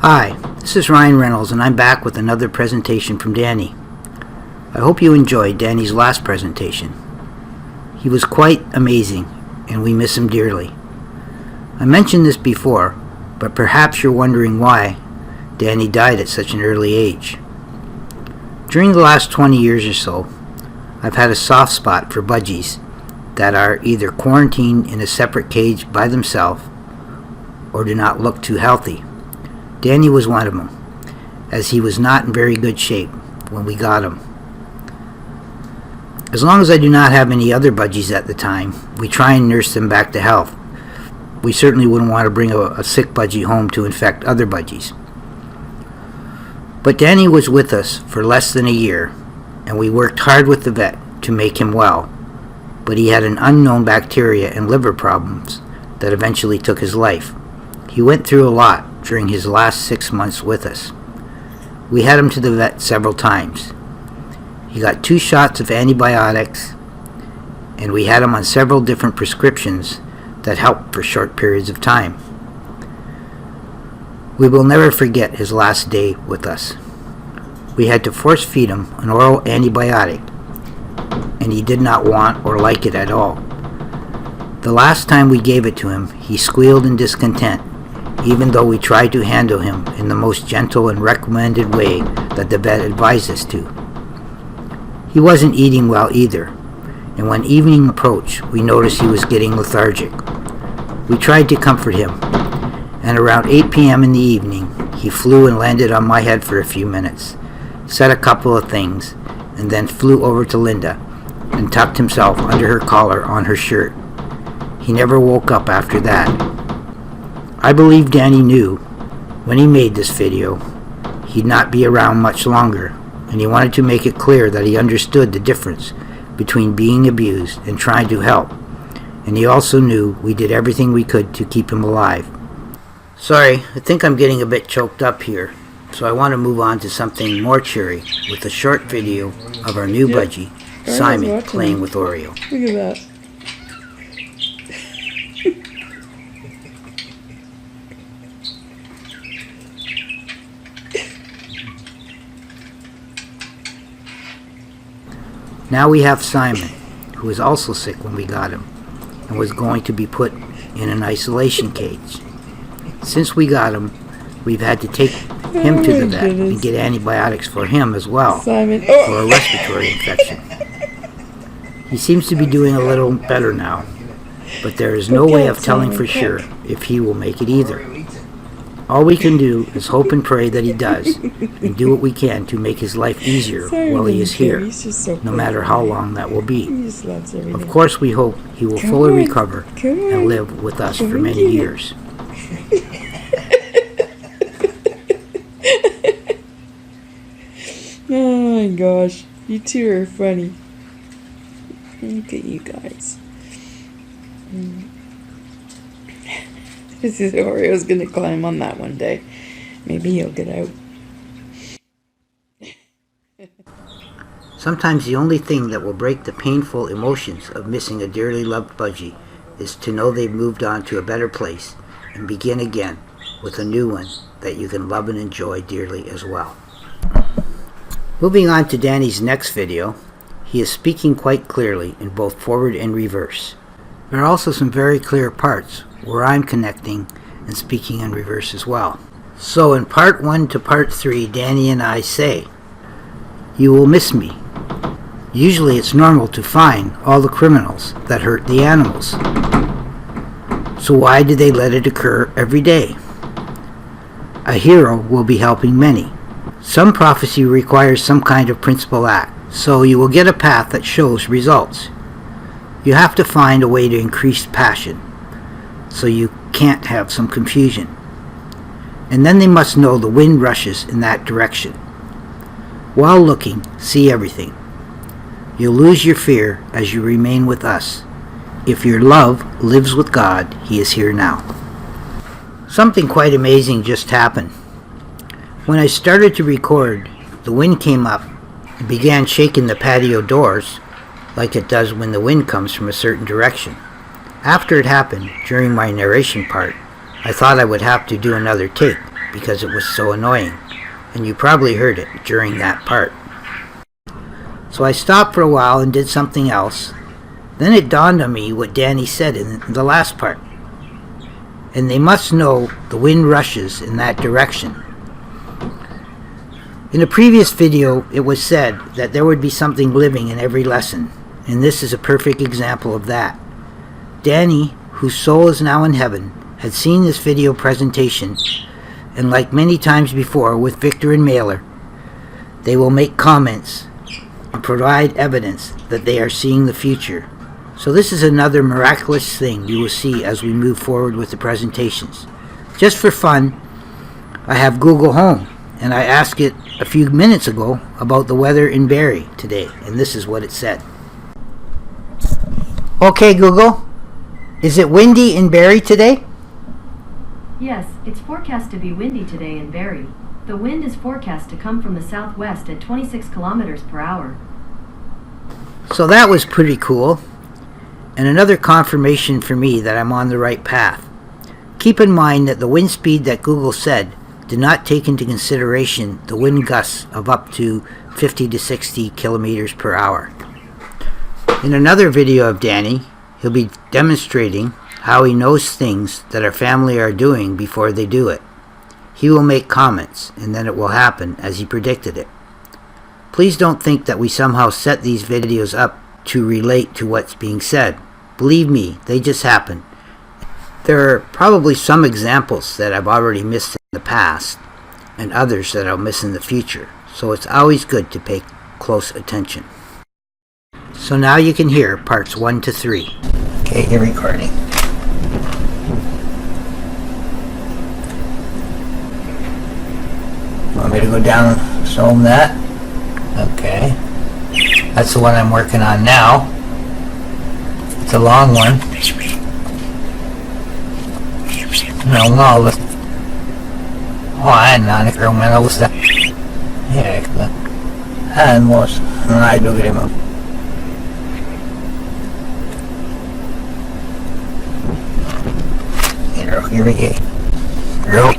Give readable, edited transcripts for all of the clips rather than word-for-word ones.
Hi, this is Ryan Reynolds and I'm back with another presentation from Danny. I hope you enjoyed Danny's last presentation. He was quite amazing and we miss him dearly. I mentioned this before, but perhaps you're wondering why Danny died at such an early age. During the last 20 years or so, I've had a soft spot for budgies that are either quarantined in a separate cage by themselves or do not look too healthy. Danny was one of them, as he was not in very good shape when we got him. As long as I do not have any other budgies at the time, we try and nurse them back to health. We certainly wouldn't want to bring a sick budgie home to infect other budgies. But Danny was with us for less than a year, and we worked hard with the vet to make him well, but he had an unknown bacteria and liver problems that eventually took his life. He went through a lot during his last 6 months with us. We had him to the vet several times. He got 2 shots of antibiotics, and we had him on several different prescriptions that helped for short periods of time. We will never forget his last day with us. We had to force feed him an oral antibiotic, and he did not want or like it at all. The last time we gave it to him, he squealed in discontent, even though we tried to handle him in the most gentle and recommended way that the vet advised us to. He wasn't eating well either, and when evening approached, we noticed he was getting lethargic. We tried to comfort him, and around 8 p.m. in the evening, he flew and landed on my head for a few minutes, said a couple of things, and then flew over to Linda and tucked himself under her collar on her shirt. He never woke up after that. I believe Danny knew when he made this video he'd not be around much longer, and he wanted to make it clear that he understood the difference between being abused and trying to help, and he also knew we did everything we could to keep him alive. Sorry, I think I'm getting a bit choked up here, so I want to move on to something more cheery with a short video of our new budgie, Simon, playing with Oreo. Look at that. Now we have Simon, who was also sick when we got him, and was going to be put in an isolation cage. Since we got him, we've had to take him to the vet and get antibiotics for him as well, Simon. for a respiratory infection. He seems to be doing a little better now, but there is no way of telling for sure if he will make it either. All we can do is hope and pray that he does, and do what we can to make his life easier while he is here, no matter how long that will be. Of course, we hope he will fully recover and live with us for many years. Oh my gosh, you two are funny. Look at you guys. This is Oreo's gonna climb on that one day. Maybe he'll get out. Sometimes the only thing that will break the painful emotions of missing a dearly loved budgie is to know they've moved on to a better place and begin again with a new one that you can love and enjoy dearly as well. Moving on to Danny's next video, he is speaking quite clearly in both forward and reverse. There are also some very clear parts where I'm connecting and speaking in reverse as well. So in part 1 to part 3, Danny and I say, "You will miss me. Usually it's normal to find all the criminals that hurt the animals. So why do they let it occur every day? A hero will be helping many. Some prophecy requires some kind of principal act, so you will get a path that shows results. You have to find a way to increase passion, so you can't have some confusion. And then they must know the wind rushes in that direction. While looking, see everything. You'll lose your fear as you remain with us. If your love lives with God, He is here now." Something quite amazing just happened. When I started to record, the wind came up and began shaking the patio doors like it does when the wind comes from a certain direction. After it happened, during my narration part, I thought I would have to do another take because it was so annoying, and you probably heard it during that part. So I stopped for a while and did something else. Then it dawned on me what Danny said in the last part. And they must know the wind rushes in that direction. In a previous video, it was said that there would be something living in every lesson, and this is a perfect example of that. Danny, whose soul is now in heaven, had seen this video presentation, and like many times before with Victor and Mailer, they will make comments and provide evidence that they are seeing the future. So this is another miraculous thing you will see as we move forward with the presentations. Just for fun, I have Google Home, and I asked it a few minutes ago about the weather in Barrie today, and this is what it said. Okay, Google, is it windy in Barrie today? Yes, it's forecast to be windy today in Barrie. The wind is forecast to come from the southwest at 26 kilometers per hour. So that was pretty cool, and another confirmation for me that I'm on the right path. Keep in mind that the wind speed that Google said did not take into consideration the wind gusts of up to 50 to 60 kilometers per hour. In another video of Danny, he'll be demonstrating how he knows things that our family are doing before they do it. He will make comments, and then it will happen as he predicted it. Please don't think that we somehow set these videos up to relate to what's being said. Believe me, they just happen. There are probably some examples that I've already missed in the past, and others that I'll miss in the future, so it's always good to pay close attention. So now you can hear parts 1 to 3. Okay, you're recording. Want me to go down and film that? Okay. That's the one I'm working on now. It's a long one. No, let's... Oh, I'm not a girl, man. I was that. Yeah, and was. And I do get him up. Here we go.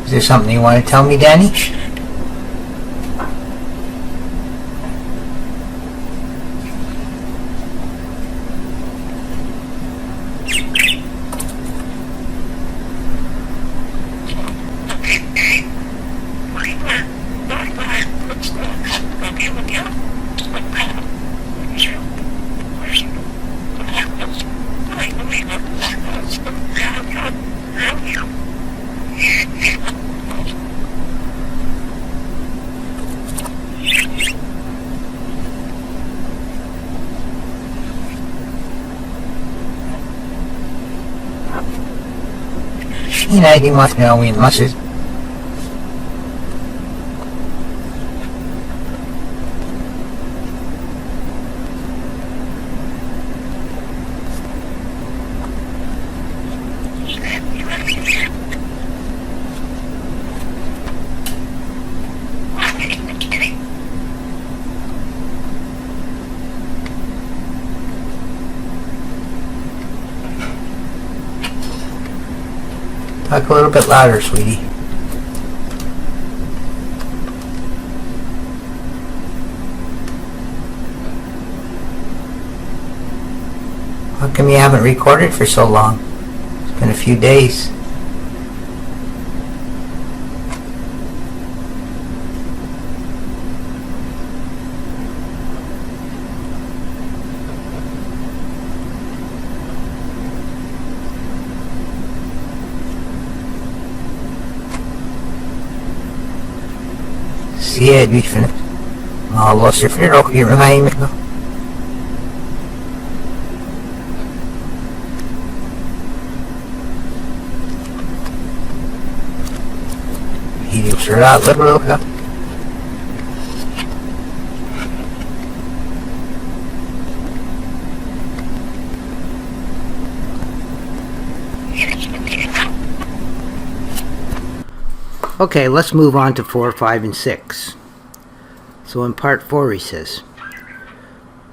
Is there something you want to tell me, Danny? Hindi mas gawin mas talk a little bit louder, sweetie. How come you haven't recorded for so long? It's been a few days. Yeah, we finished. Oh, lost your fear. Oh, you remind me. He sure out liberal. Okay, let's move on to 4, 5, and 6. So in part 4 he says,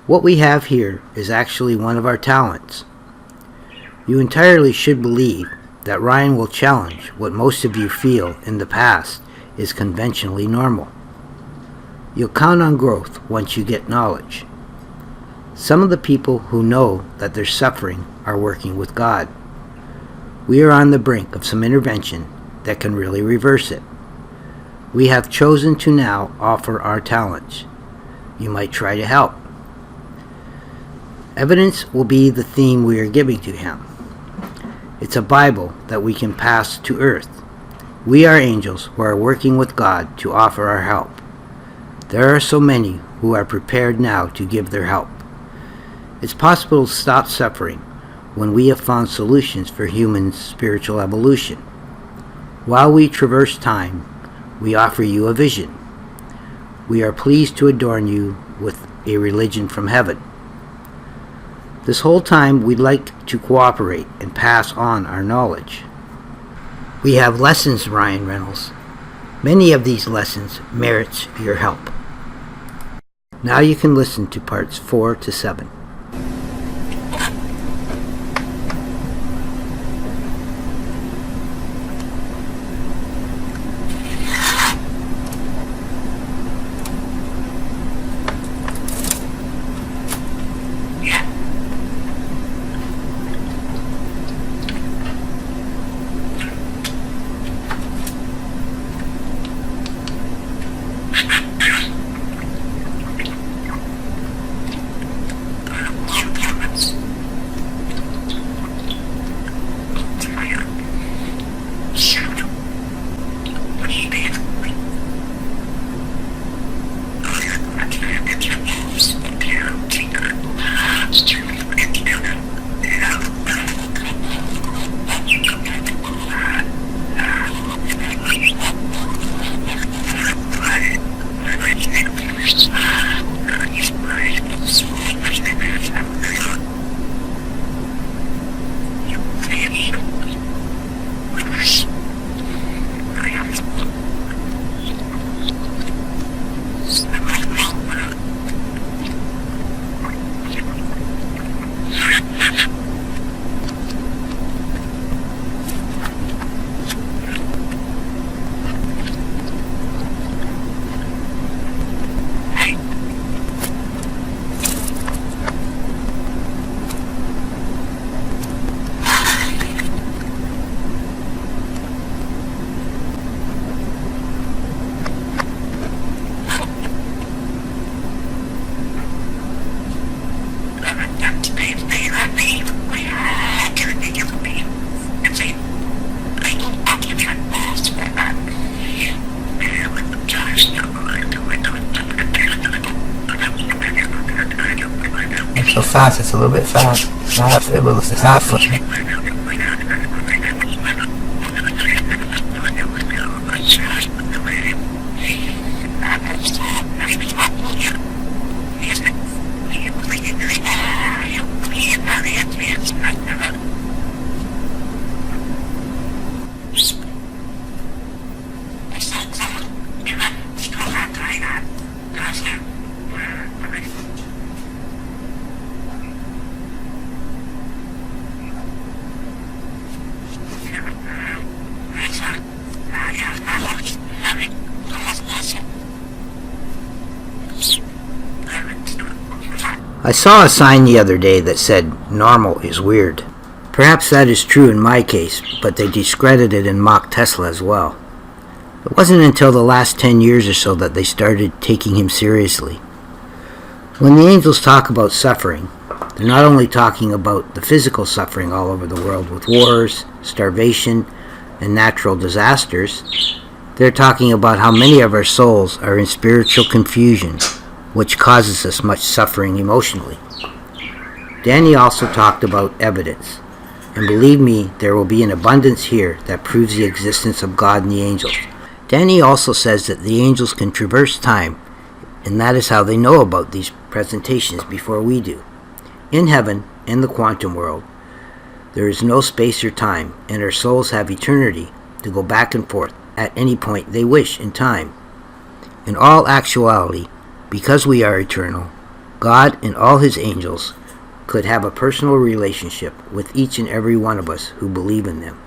what we have here is actually one of our talents. You entirely should believe that Ryan will challenge what most of you feel in the past is conventionally normal. You'll count on growth once you get knowledge. Some of the people who know that they're suffering are working with God. We are on the brink of some intervention that can really reverse it. We have chosen to now offer our talents. You might try to help. Evidence will be the theme we are giving to him. It's a Bible that we can pass to earth. We are angels who are working with God to offer our help. There are so many who are prepared now to give their help. It's possible to stop suffering when we have found solutions for human spiritual evolution. While we traverse time, we offer you a vision. We are pleased to adorn you with a religion from heaven. This whole time we'd like to cooperate and pass on our knowledge. We have lessons, Ryan Reynolds. Many of these lessons merits your help. Now you can listen to parts 4 to 7. So fast, it's a little bit fast. It's not funny. I saw a sign the other day that said, normal is weird. Perhaps that is true in my case, but they discredited and mocked Tesla as well. It wasn't until the last 10 years or so that they started taking him seriously. When the angels talk about suffering, they're not only talking about the physical suffering all over the world with wars, starvation, and natural disasters. They're talking about how many of our souls are in spiritual confusion, which causes us much suffering emotionally. Danny also talked about evidence, and believe me, there will be an abundance here that proves the existence of God and the angels. Danny also says that the angels can traverse time, and that is how they know about these presentations before we do. In heaven, in the quantum world, there is no space or time, and our souls have eternity to go back and forth at any point they wish in time. In all actuality, because we are eternal, God and all his angels could have a personal relationship with each and every one of us who believe in them.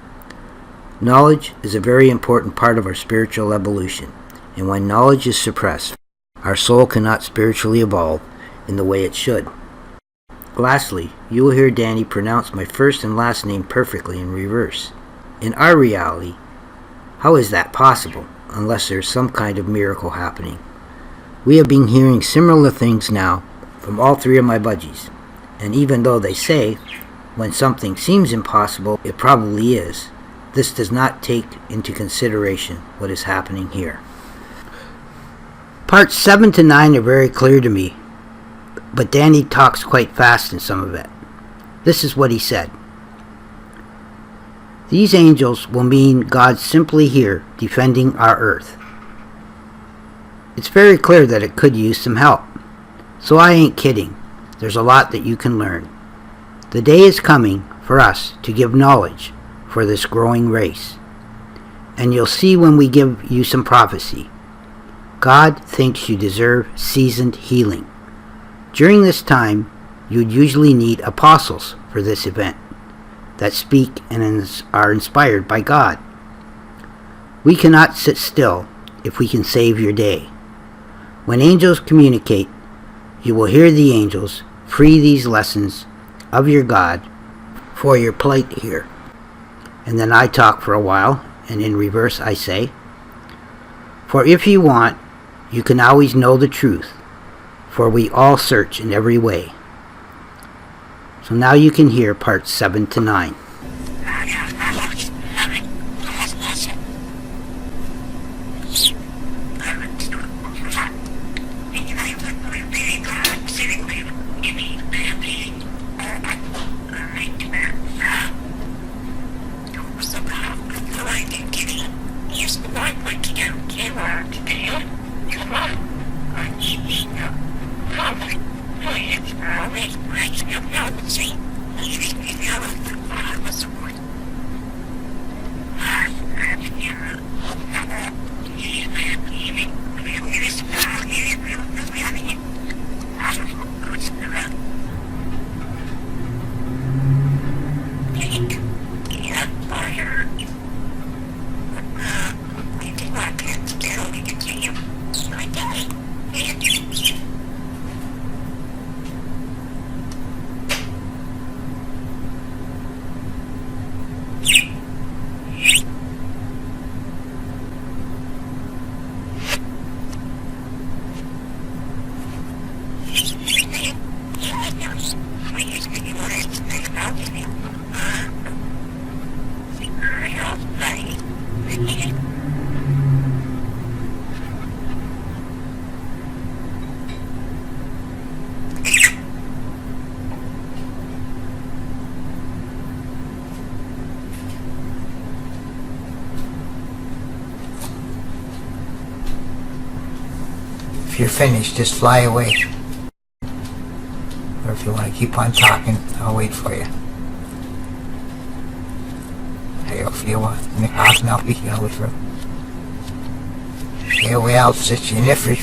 Knowledge is a very important part of our spiritual evolution, and when knowledge is suppressed, our soul cannot spiritually evolve in the way it should. Lastly, you will hear Danny pronounce my first and last name perfectly in reverse. In our reality, how is that possible unless there's some kind of miracle happening? We have been hearing similar things now from all three of my budgies, and even though they say when something seems impossible, it probably is, this does not take into consideration what is happening here. Parts 7 to 9 are very clear to me, but Danny talks quite fast in some of it. This is what he said. These angels will mean God simply here defending our earth. It's very clear that it could use some help. So I ain't kidding. There's a lot that you can learn. The day is coming for us to give knowledge for this growing race. And you'll see when we give you some prophecy. God thinks you deserve seasoned healing. During this time, you'd usually need apostles for this event that speak and are inspired by God. We cannot sit still if we can save your day. When angels communicate, you will hear the angels free these lessons of your God for your plight here. And then I talk for a while, and in reverse I say, for if you want, you can always know the truth, for we all search in every way. So now you can hear parts 7 to 9. If you're finished, just fly away. Or if you want to keep on talking, I'll wait for you. Hey, if you want, in the house now, we can always room. Here we out, sit you nifty.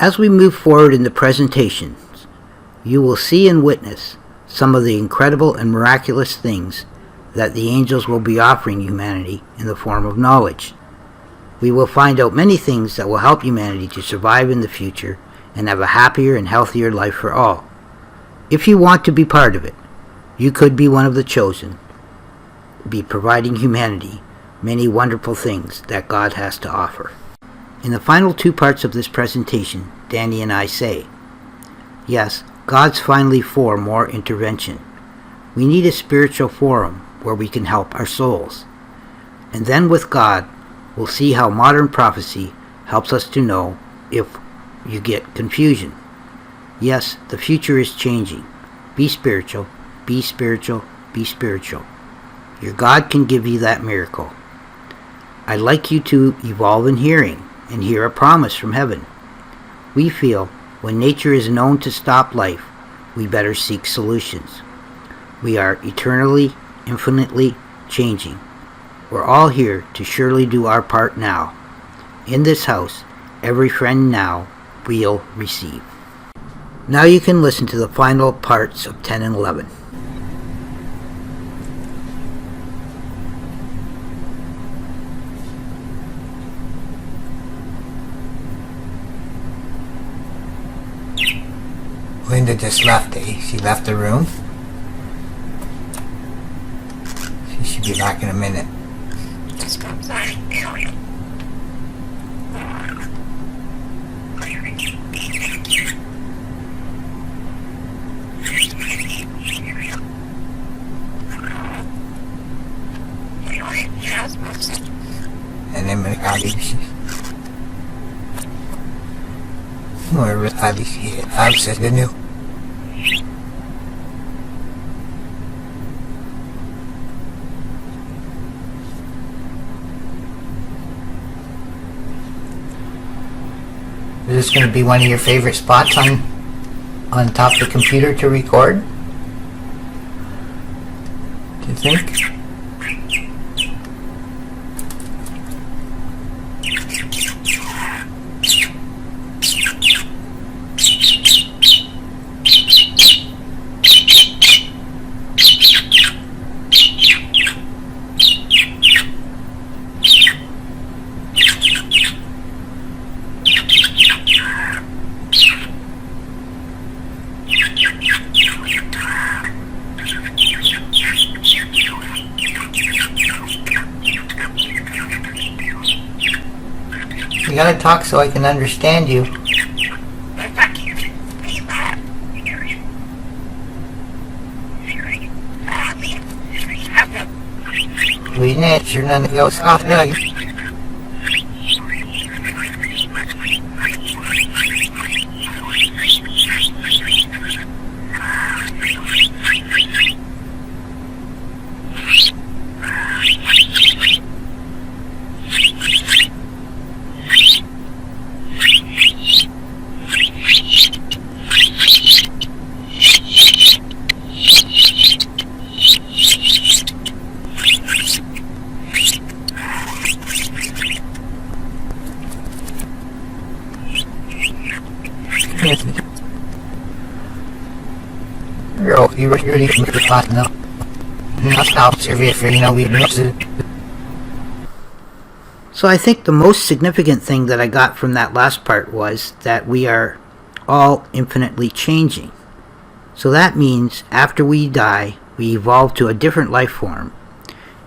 As we move forward in the presentations, you will see and witness some of the incredible and miraculous things that the angels will be offering humanity in the form of knowledge. We will find out many things that will help humanity to survive in the future and have a happier and healthier life for all. If you want to be part of it, you could be one of the chosen, be providing humanity many wonderful things that God has to offer. In the final 2 parts of this presentation, Danny and I say, yes, God's finally for more intervention. We need a spiritual forum where we can help our souls. And then with God, we'll see how modern prophecy helps us to know if you get confusion. Yes, the future is changing. Be spiritual, be spiritual, be spiritual. Your God can give you that miracle. I'd like you to evolve in hearing and hear a promise from heaven. We feel when nature is known to stop life, we better seek solutions. We are eternally, infinitely changing. We're all here to surely do our part now. In this house, every friend now will receive. Now you can listen to the final parts of 10 and 11. Linda just left, She left the room. She should be back in a minute. And then I've said the new. Is this going to be one of your favorite spots on top of the computer to record? Do you think? You gotta talk so I can understand you. We need you're not go soft now. You're ready to make the pot now. So I think the most significant thing that I got from that last part was that we are all infinitely changing. So that means after we die, we evolve to a different life form.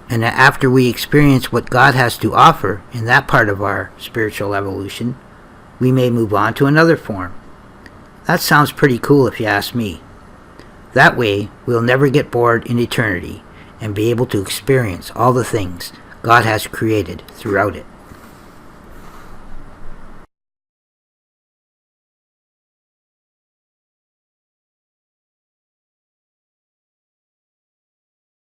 And after we experience what God has to offer in that part of our spiritual evolution, we may move on to another form. That sounds pretty cool if you ask me. That way, we'll never get bored in eternity and be able to experience all the things God has created throughout it.